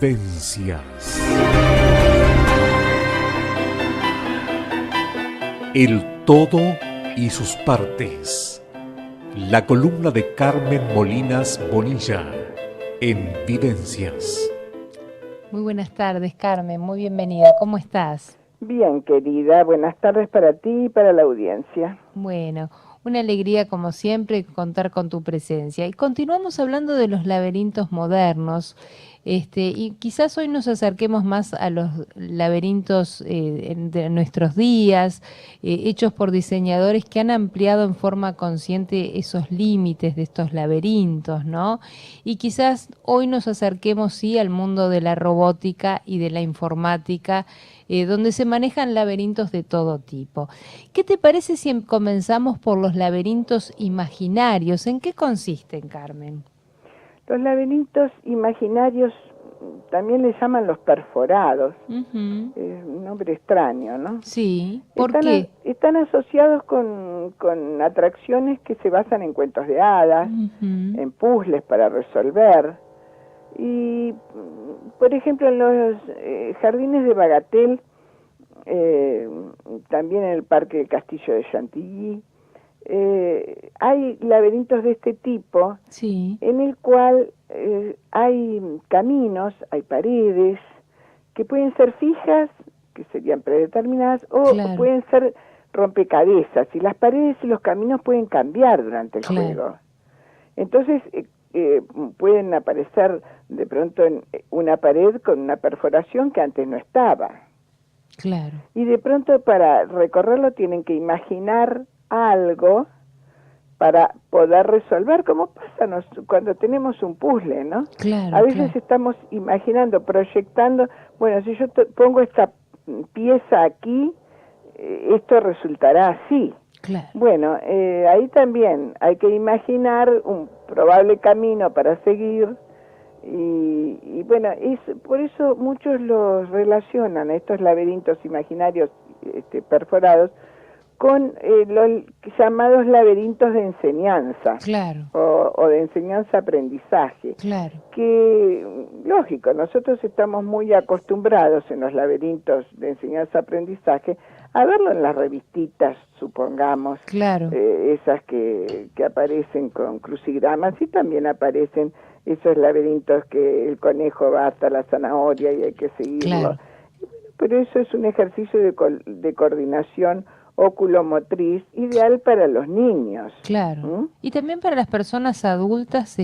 Vivencias. El todo y sus partes. La columna de Carmen Molinas Bonilla en Vivencias. Muy buenas tardes, Carmen. Muy bienvenida. ¿Cómo estás? Bien, querida. Buenas tardes para ti y para la audiencia. Bueno, una alegría como siempre contar con tu presencia. Y continuamos hablando de los laberintos modernos. Y quizás hoy nos acerquemos más a los laberintos de nuestros días, hechos por diseñadores que han ampliado en forma consciente esos límites de estos laberintos, ¿no? Y quizás hoy nos acerquemos, sí, al mundo de la robótica y de la informática, donde se manejan laberintos de todo tipo. ¿Qué te parece si comenzamos por los laberintos imaginarios? ¿En qué consisten, Carmen? Los laberintos imaginarios también les llaman los perforados. Es un nombre extraño, ¿no? Sí, ¿por qué? Están asociados con atracciones que se basan en cuentos de hadas, en puzzles para resolver. Y, por ejemplo, en los jardines de Bagatelle, también en el Parque del Castillo de Chantilly, hay laberintos de este tipo, sí, en el cual hay caminos, hay paredes que pueden ser fijas, que serían predeterminadas, o claro, pueden ser rompecabezas, y las paredes y los caminos pueden cambiar durante el juego. Entonces pueden aparecer de pronto en una pared con una perforación que antes no estaba. Claro. Y de pronto para recorrerlo tienen que imaginar algo para poder resolver, como pasa cuando tenemos un puzzle, ¿no? Claro, a veces estamos imaginando, proyectando, bueno, si yo pongo esta pieza aquí, esto resultará así. Claro. Bueno, ahí también hay que imaginar un probable camino para seguir, y bueno, por eso muchos los relacionan, estos laberintos imaginarios perforados, con los llamados laberintos de enseñanza, claro, o de enseñanza-aprendizaje, claro, que, lógico, nosotros estamos muy acostumbrados en los laberintos de enseñanza-aprendizaje a verlo en las revistitas, supongamos, claro, esas que aparecen con crucigramas, y también aparecen esos laberintos que el conejo va hasta la zanahoria y hay que seguirlo. Claro. Pero eso es un ejercicio de coordinación oculomotriz ideal para los niños. Claro. Y también para las personas adultas,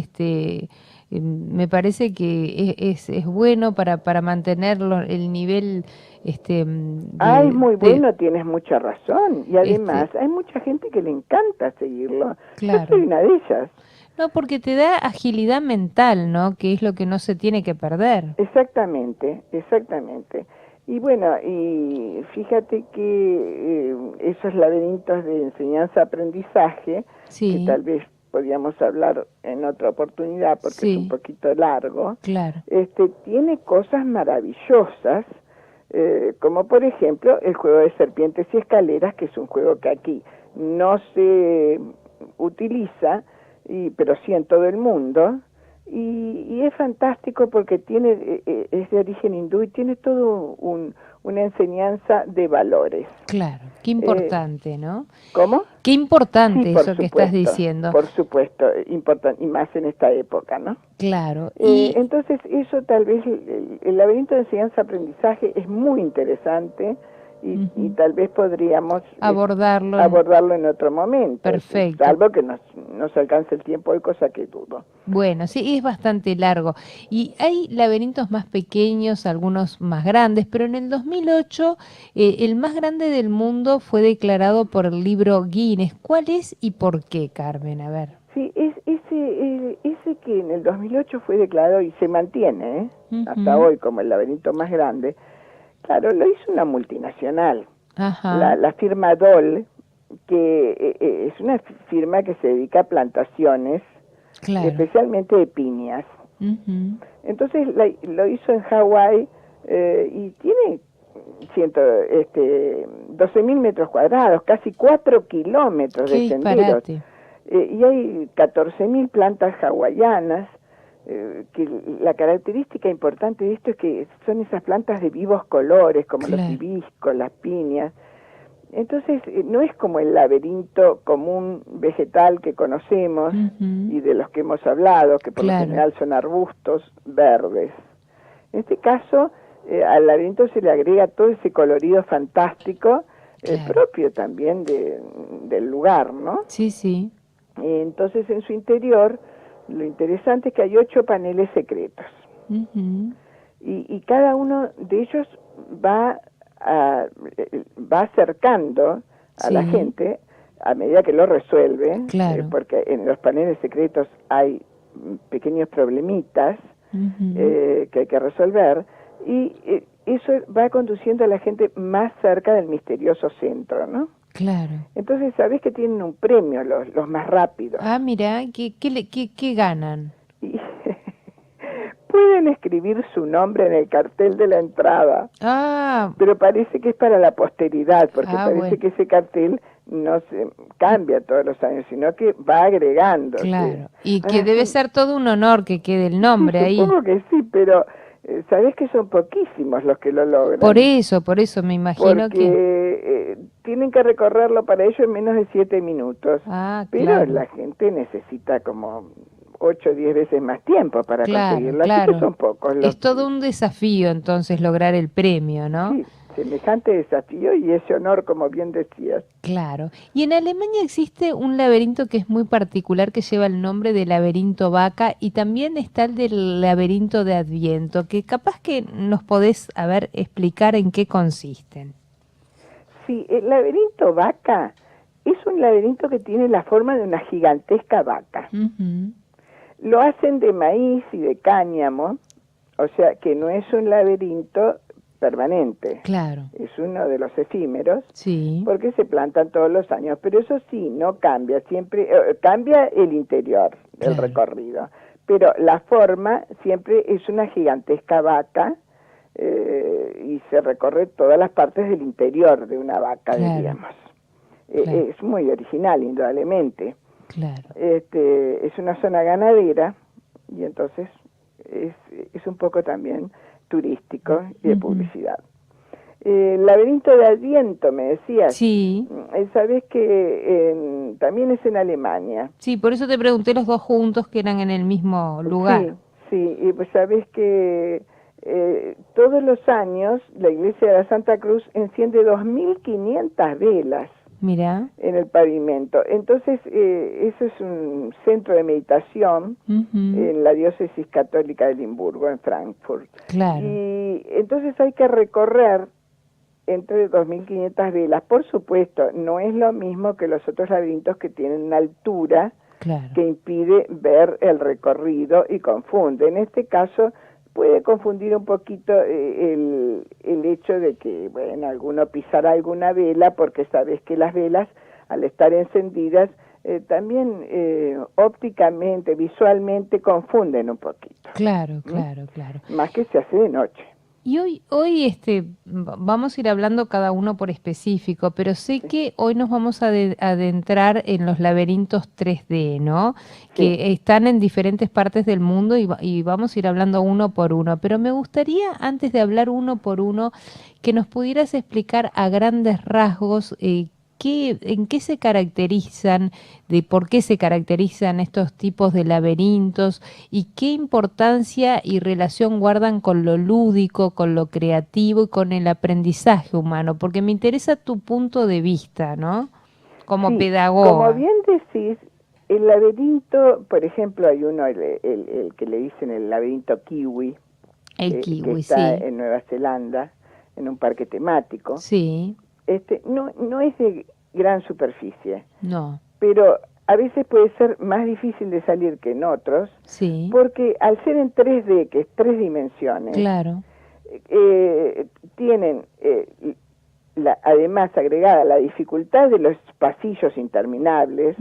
me parece que es bueno para mantener el nivel es muy bueno, tienes mucha razón. Y además hay mucha gente que le encanta seguirlo. Claro. Yo soy una de ellas. No, porque te da agilidad mental, ¿no? Que es lo que no se tiene que perder. Exactamente, exactamente. Y bueno, y fíjate que esos laberintos de enseñanza-aprendizaje, sí, que tal vez podríamos hablar en otra oportunidad porque sí, es un poquito largo, claro, tiene cosas maravillosas, como por ejemplo el juego de serpientes y escaleras, que es un juego que aquí no se utiliza, pero sí en todo el mundo. Y es fantástico porque es de origen hindú y tiene todo una enseñanza de valores. Claro, qué importante, ¿no? ¿Cómo? Qué importante sí, eso que estás diciendo. Por supuesto, importante, y más en esta época, ¿no? Claro. Entonces, eso tal vez, el laberinto de enseñanza-aprendizaje es muy interesante. Y tal vez podríamos abordarlo en otro momento. Perfecto. Salvo que nos alcance el tiempo hoy, cosa que dudo. Bueno, sí, es bastante largo. Y hay laberintos más pequeños, algunos más grandes, pero en el 2008 el más grande del mundo fue declarado por el libro Guinness. ¿Cuál es y por qué, Carmen? A ver. Sí, ese que en el 2008 fue declarado y se mantiene hasta hoy como el laberinto más grande. Claro, lo hizo una multinacional, la firma Dole, que es una firma que se dedica a plantaciones, claro, especialmente de piñas. Entonces lo hizo en Hawái y tiene 12.000 metros cuadrados, casi 4 kilómetros de senderos. Y hay 14.000 plantas hawaianas. que la característica importante de esto es que son esas plantas de vivos colores, como los hibiscos, las piñas. Entonces, no es como el laberinto común vegetal que conocemos y de los que hemos hablado, que por lo general son arbustos verdes. En este caso, al laberinto se le agrega todo ese colorido fantástico, propio también del lugar, ¿no? Sí, sí. Entonces, en su interior, lo interesante es que hay 8 paneles secretos. Y cada uno de ellos va acercando a la gente a medida que lo resuelve, porque en los paneles secretos hay pequeños problemitas que hay que resolver, y eso va conduciendo a la gente más cerca del misterioso centro, ¿no? Claro. Entonces, ¿sabés que tienen un premio los más rápidos? Ah, mira, ¿qué ganan? Y pueden escribir su nombre en el cartel de la entrada. Ah. Pero parece que es para la posteridad, porque parece que ese cartel no se cambia todos los años, sino que va agregando. Claro, y que debe ser todo un honor que quede el nombre ahí. Supongo que sí, pero sabés que son poquísimos los que lo logran. Por eso me imagino porque tienen que recorrerlo para ello en menos de 7 minutos. Pero la gente necesita como 8 o 10 veces más tiempo para conseguirlo, así que son pocos. Es todo un desafío entonces lograr el premio, ¿no? Sí, semejante desafío y ese honor, como bien decías. Claro. Y en Alemania existe un laberinto que es muy particular, que lleva el nombre de laberinto Vaca, y también está el del laberinto de Adviento, que capaz que nos podés, explicar en qué consisten. Sí, el laberinto Vaca es un laberinto que tiene la forma de una gigantesca vaca. Lo hacen de maíz y de cáñamo, o sea que no es un laberinto permanente. Claro. Es uno de los efímeros, porque se plantan todos los años, pero eso sí, no cambia, siempre cambia el interior del recorrido, pero la forma siempre es una gigantesca vaca y se recorre todas las partes del interior de una vaca, diríamos. Es muy original, indudablemente. Claro. Es una zona ganadera y entonces es un poco también turístico y de publicidad. El laberinto de Adviento, me decías. Sí. Sabés que también es en Alemania. Sí, por eso te pregunté los dos juntos que eran en el mismo lugar. Sí, y pues sabés que todos los años la iglesia de la Santa Cruz enciende 2.500 velas. Mira. En el pavimento. Entonces, eso es un centro de meditación en la diócesis católica de Limburgo, en Frankfurt. Claro. Y entonces hay que recorrer entre 2.500 velas. Por supuesto, no es lo mismo que los otros laberintos que tienen una altura que impide ver el recorrido y confunde. En este caso, puede confundir un poquito el hecho de que, bueno, alguno pisará alguna vela, porque sabes que las velas, al estar encendidas, también ópticamente, visualmente, confunden un poquito. Claro. Más que se hace de noche. Y hoy vamos a ir hablando cada uno por específico, pero sé que hoy nos vamos a adentrar en los laberintos 3D, ¿no? Que están en diferentes partes del mundo y vamos a ir hablando uno por uno. Pero me gustaría, antes de hablar uno por uno, que nos pudieras explicar a grandes rasgos en qué se caracterizan, de por qué se caracterizan estos tipos de laberintos y qué importancia y relación guardan con lo lúdico, con lo creativo y con el aprendizaje humano, porque me interesa tu punto de vista, ¿no? Como pedagoga. Como bien decís, el laberinto, por ejemplo, hay uno, el que le dicen el laberinto kiwi, que está en Nueva Zelanda, en un parque temático. Sí. No es de gran superficie. No. Pero a veces puede ser más difícil de salir que en otros. Sí. Porque al ser en 3D, que es 3 dimensiones. Claro. Tienen además agregada la dificultad de los pasillos interminables.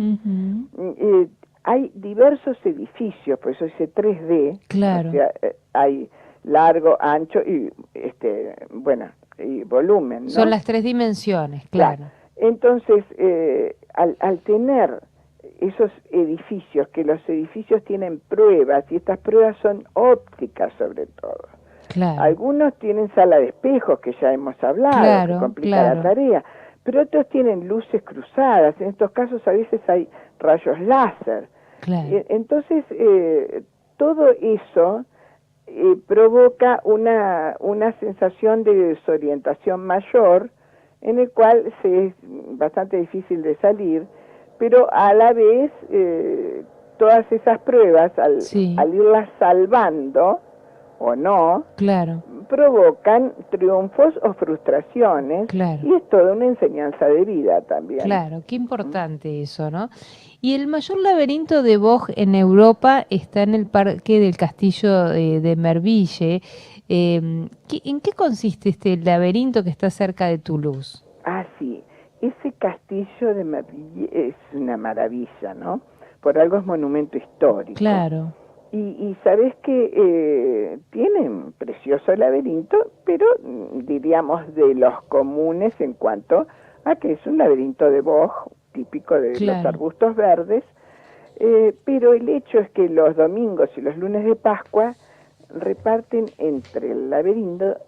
Hay diversos edificios, por eso dice 3D. Claro. O sea, hay largo, ancho y y volumen, ¿no? Son las 3 dimensiones, claro. Entonces, al tener esos edificios, que los edificios tienen pruebas, y estas pruebas son ópticas sobre todo. Claro. Algunos tienen sala de espejos, que ya hemos hablado, Claro, que complica claro. la tarea, pero otros tienen luces cruzadas. En estos casos a veces hay rayos láser. Claro. Entonces, todo eso provoca una sensación de desorientación mayor, en el cual es bastante difícil de salir, pero a la vez todas esas pruebas, al irlas salvando o no, claro, provocan triunfos o frustraciones, claro, y es toda una enseñanza de vida también. Claro, qué importante eso, ¿no? Y el mayor laberinto de Bog en Europa está en el Parque del Castillo de Merville. ¿En qué consiste este laberinto que está cerca de Toulouse? Ah, sí, ese castillo de Merville es una maravilla, ¿no? Por algo es monumento histórico. Claro. Y sabes que tiene un precioso laberinto, pero diríamos de los comunes en cuanto a que es un laberinto de boj, típico de los arbustos verdes, pero el hecho es que los domingos y los lunes de Pascua reparten entre el laberinto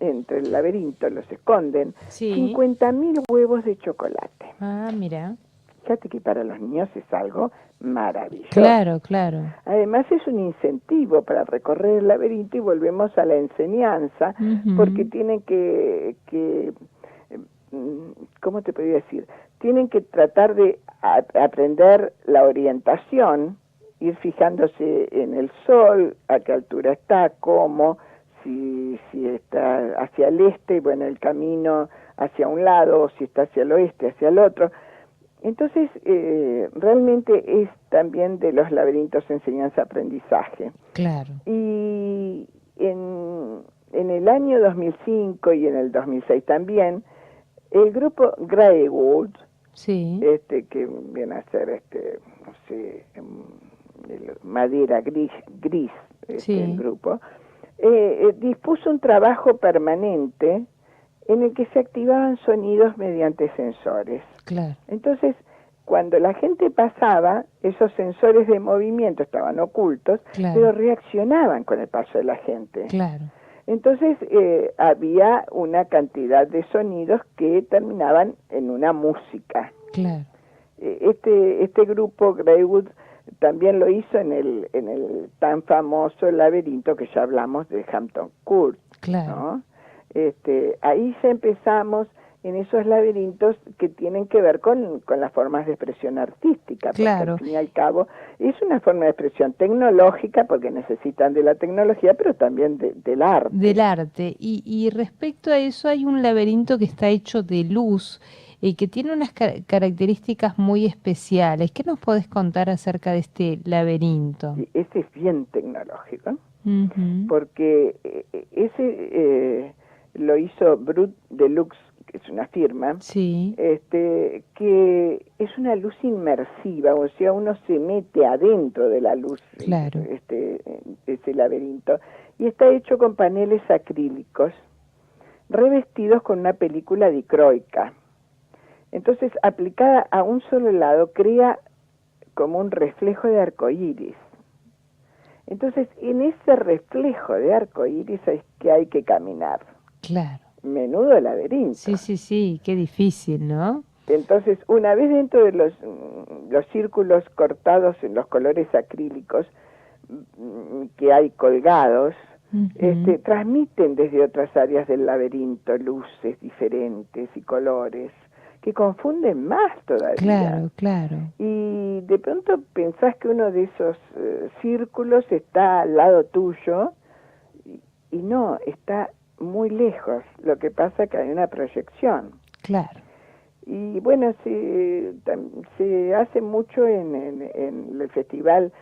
los esconden 50.000 huevos de chocolate. Ah, mira. Fíjate que para los niños es algo maravilloso. Claro, claro. Además es un incentivo para recorrer el laberinto, y volvemos a la enseñanza, porque tienen que ¿cómo te podría decir? Tienen que tratar de aprender la orientación, ir fijándose en el sol, a qué altura está, cómo, si está hacia el este, bueno, el camino hacia un lado, o si está hacia el oeste, hacia el otro. Entonces, realmente es también de los laberintos enseñanza-aprendizaje. Claro. Y en el año 2005 y en el 2006 también, el grupo Greywood, que viene a ser, no sé, madera gris el grupo, dispuso un trabajo permanente en el que se activaban sonidos mediante sensores. Claro. Entonces, cuando la gente pasaba, esos sensores de movimiento estaban ocultos, pero reaccionaban con el paso de la gente. Claro. Entonces, había una cantidad de sonidos que terminaban en una música. Claro. Este grupo, Greywood, también lo hizo en el tan famoso laberinto que ya hablamos de Hampton Court. Claro. ¿No? Ahí ya empezamos en esos laberintos que tienen que ver con las formas de expresión artística, porque al fin y al cabo es una forma de expresión tecnológica, porque necesitan de la tecnología, pero también del arte. Del arte. Y respecto a eso, hay un laberinto que está hecho de luz y que tiene unas características muy especiales. ¿Qué nos podés contar acerca de este laberinto? Ese es bien tecnológico, porque ese lo hizo Brut Deluxe, que es una firma, que es una luz inmersiva, o sea, uno se mete adentro de la luz, ese laberinto, y está hecho con paneles acrílicos revestidos con una película dicroica. Entonces, aplicada a un solo lado, crea como un reflejo de arcoíris. Entonces, en ese reflejo de arcoíris es que hay que caminar. Claro. Menudo laberinto. Sí, qué difícil, ¿no? Entonces, una vez dentro de los círculos cortados en los colores acrílicos que hay colgados, transmiten desde otras áreas del laberinto luces diferentes y colores que confunden más todavía. Claro. Y de pronto pensás que uno de esos círculos está al lado tuyo, y no, está muy lejos. Lo que pasa es que hay una proyección. Claro. Y bueno, se hace mucho en el festival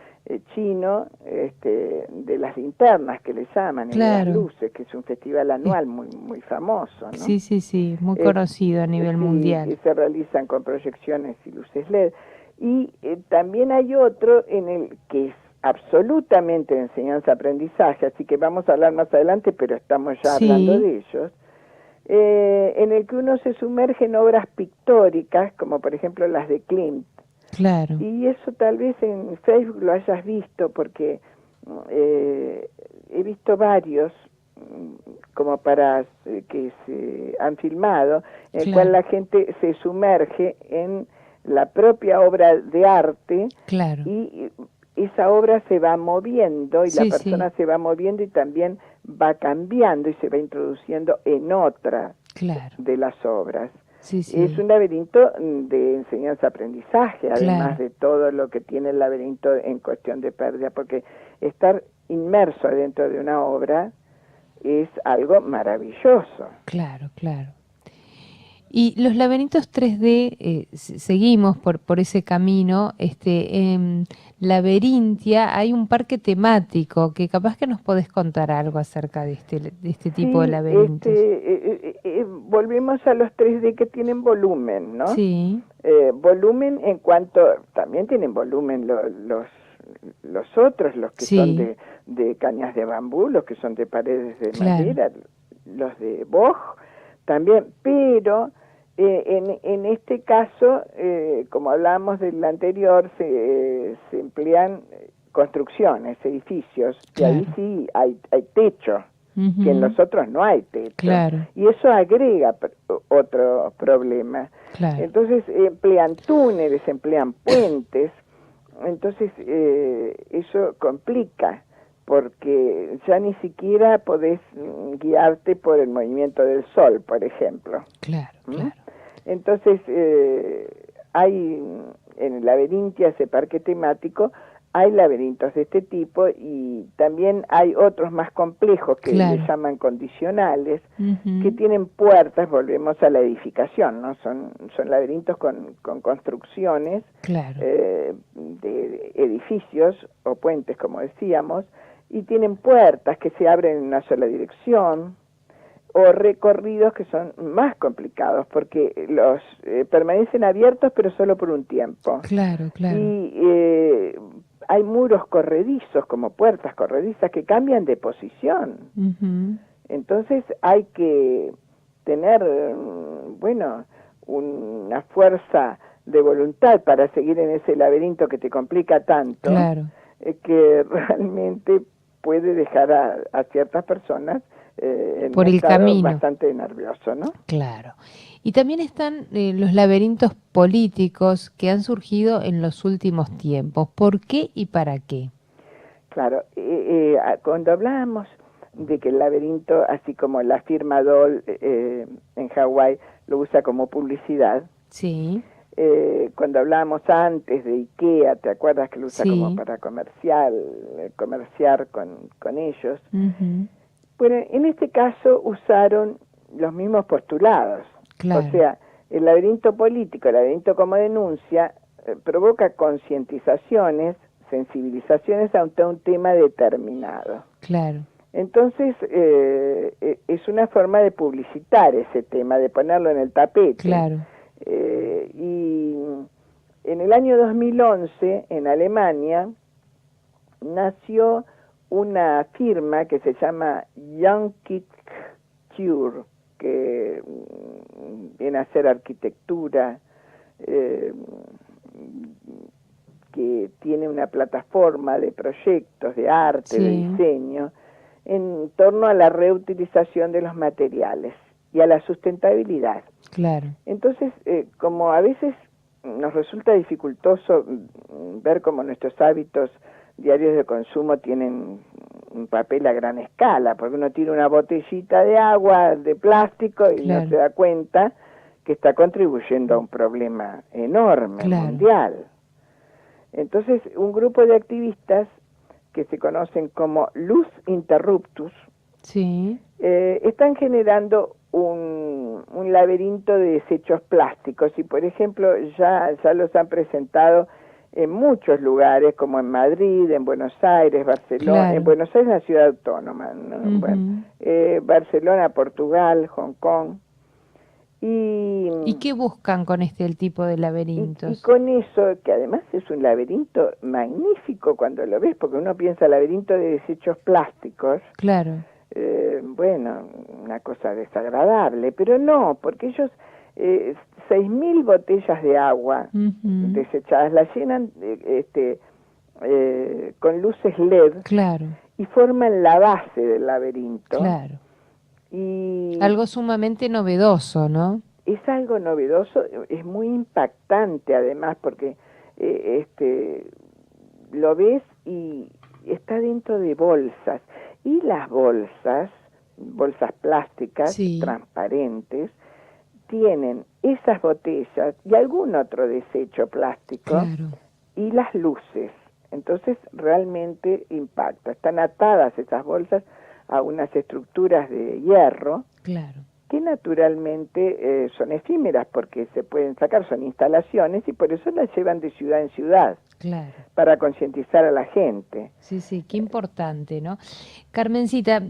chino, de las linternas, que le llaman, de las luces, que es un festival anual muy famoso, ¿no? Sí, muy conocido a nivel mundial. Y se realizan con proyecciones y luces LED. Y también hay otro en el que es absolutamente de enseñanza-aprendizaje, así que vamos a hablar más adelante, pero estamos ya hablando de ellos, en el que uno se sumerge en obras pictóricas, como por ejemplo las de Klimt, Claro. Y eso tal vez en Facebook lo hayas visto, porque he visto varios como para que se han filmado, en el cual Claro. la gente se sumerge en la propia obra de arte Claro. y esa obra se va moviendo y la Sí, persona sí. se va moviendo y también va cambiando y se va introduciendo en otra Claro. de las obras. Sí, Es sí. un laberinto de enseñanza-aprendizaje, además Claro. de todo lo que tiene el laberinto en cuestión de pérdida, porque estar inmerso dentro de una obra es algo maravilloso. Claro, claro. Y los laberintos 3D, seguimos por ese camino. En Laberintia hay un parque temático que capaz que nos podés contar algo acerca de este tipo de Sí, laberintos. volvemos a los 3D que tienen volumen, ¿no? Sí, Volumen en cuanto, también tienen volumen los otros, los que son sí, de cañas de bambú, los que son de paredes de claro, madera, los de boj también, pero en este caso, como hablábamos del anterior, se emplean construcciones, edificios, y ahí claro. sí hay techo, que en Ujú, los otros no hay techo, claro, y eso agrega otro problema. claro, Entonces emplean túneles, emplean puentes, entonces eso complica, porque ya ni siquiera podés guiarte por el movimiento del sol, por ejemplo. claro, ¿Mm? claro. Entonces hay en el Laberintia, ese parque temático, hay laberintos de este tipo y también hay otros más complejos que le Claro. llaman condicionales, Ujú, que tienen puertas, volvemos a la edificación, ¿no? Son laberintos con construcciones claro, de edificios o puentes, como decíamos, y tienen puertas que se abren en una sola dirección, o recorridos que son más complicados, porque los permanecen abiertos pero solo por un tiempo. claro, claro. Y hay muros corredizos, como puertas corredizas, que cambian de posición. Ujú, Entonces hay que tener, bueno, una fuerza de voluntad para seguir en ese laberinto que te complica tanto, claro, que realmente puede dejar a ciertas personas en por un el estado camino. bastante nervioso, ¿no? Claro. Y también están los laberintos políticos que han surgido en los últimos tiempos. ¿Por qué y para qué? Claro, cuando hablábamos de que el laberinto, así como la firma Dole en Hawái lo usa como publicidad, Sí, cuando hablábamos antes de IKEA, ¿te acuerdas que lo usa como sí. para comerciar con ellos? Ujú, Bueno, en este caso usaron los mismos postulados. O claro, sea, el laberinto político, el laberinto como denuncia, provoca concientizaciones, sensibilizaciones ante un tema determinado. claro, Entonces, es una forma de publicitar ese tema, de ponerlo en el tapete. claro. Y en el año 2011, en Alemania, nació una firma que se llama Young Kids Cure, que viene a ser arquitectura, que tiene una plataforma de proyectos, de arte, de Sí, diseño, en torno a la reutilización de los materiales y a la sustentabilidad. claro, Entonces, como a veces nos resulta dificultoso ver cómo nuestros hábitos diarios de consumo tienen un papel a gran escala, porque uno tira una botellita de agua de plástico y no claro, se da cuenta que está contribuyendo a un problema enorme, claro. mundial. Entonces, un grupo de activistas que se conocen como Luz Interruptus Sí, están generando un laberinto de desechos plásticos y, por ejemplo, ya los han presentado en muchos lugares, como en Madrid, en Buenos Aires, Barcelona, claro. en Buenos Aires la ciudad autónoma, ¿no? Bueno, Ujú. Barcelona, Portugal, Hong Kong, y, ¿Y qué buscan con este tipo de y laberintos? con eso, que además es un laberinto magnífico cuando lo ves, porque uno piensa laberinto de desechos plásticos, Claro, bueno, una cosa desagradable, pero no, porque ellos 6.000 botellas de agua Ujú. desechadas, las llenan con luces LED Claro, y forman la base del laberinto. claro. Y Algo sumamente novedoso, ¿no? es algo novedoso, es muy impactante además porque lo ves y está dentro de bolsas. Y las bolsas plásticas Sí. transparentes, tienen esas botellas y algún otro desecho plástico Claro, y las luces. Entonces realmente impacta. Están atadas esas bolsas a unas estructuras de hierro claro. que naturalmente son efímeras porque se pueden sacar, son instalaciones y por eso las llevan de ciudad en ciudad Claro, para concientizar a la gente. sí, sí, qué importante, ¿no? Carmencita,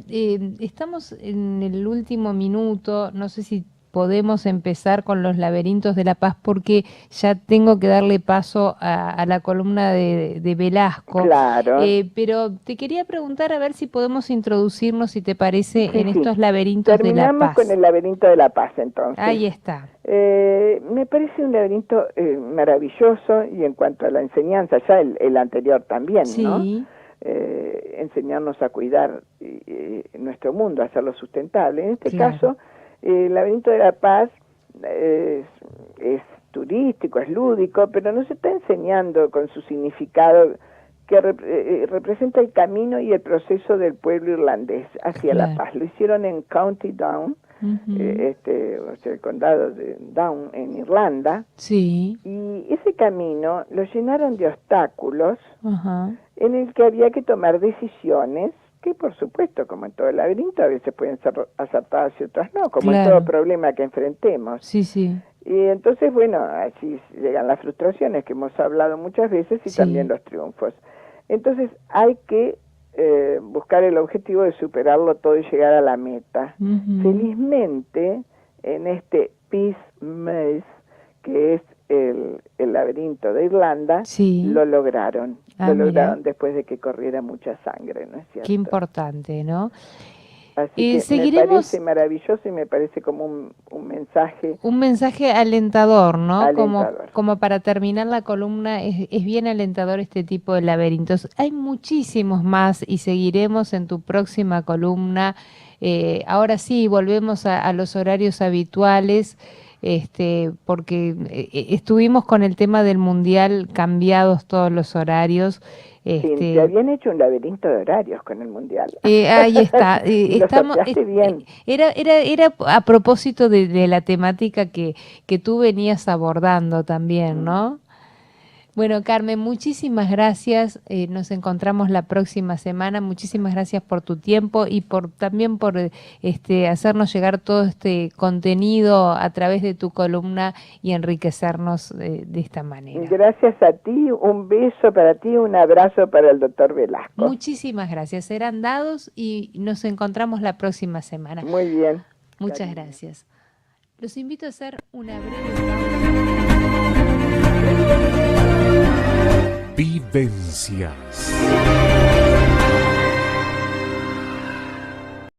estamos en el último minuto, no sé si podemos empezar con los laberintos de La Paz porque ya tengo que darle paso a la columna de Velasco. Claro. Pero te quería preguntar a ver si podemos introducirnos, si te parece, Sí, en sí. estos laberintos de La Terminamos Paz. con el laberinto de La Paz entonces. Ahí está. Me parece un laberinto maravilloso y en cuanto a la enseñanza, ya el anterior también, ¿no? Sí, Enseñarnos a cuidar nuestro mundo, a hacerlo sustentable. En este Claro. caso, el laberinto de La Paz es turístico, es lúdico, pero nos está enseñando con su significado que representa el camino y el proceso del pueblo irlandés hacia la Claro. paz. Lo hicieron en County Down, ujú, o sea, el condado de Down en Irlanda, sí, y ese camino lo llenaron de obstáculos ajá, en el que había que tomar decisiones que, por supuesto, como en todo el laberinto, a veces pueden ser acertadas y otras no, como en Claro. todo problema que enfrentemos. sí, sí, Y entonces, bueno, así llegan las frustraciones que hemos hablado muchas veces y Sí. también los triunfos. Entonces hay que buscar el objetivo de superarlo todo y llegar a la meta. ujú, Felizmente, en este Peace Maze, que es el laberinto de Irlanda, sí. lo lograron. Ah, Lo mira. lograron después de que corriera mucha sangre, ¿no es cierto? Qué importante, ¿no? Así que seguiremos- me parece maravilloso y me parece como un mensaje Un mensaje alentador, ¿no? Alentador. Como para terminar la columna, es bien alentador este tipo de laberintos. Hay muchísimos más y seguiremos en tu próxima columna. Ahora sí, volvemos a los horarios habituales, porque estuvimos con el tema del mundial cambiados todos los horarios. Sí, te habían hecho un laberinto de horarios con el Mundial. Ahí está. Y lo sorteaste bien. Era a propósito de la temática que tú venías abordando también, ¿no? Bueno, Carmen, muchísimas gracias. Nos encontramos la próxima semana. Muchísimas gracias por tu tiempo y también por hacernos llegar todo este contenido a través de tu columna y enriquecernos de esta manera. Gracias a ti, un beso para ti, un abrazo para el doctor Velasco. Muchísimas gracias. Serán dados y nos encontramos la próxima semana. Muy bien. Muchas Cariño. gracias. Los invito a hacer una breve pausa. Vivencias.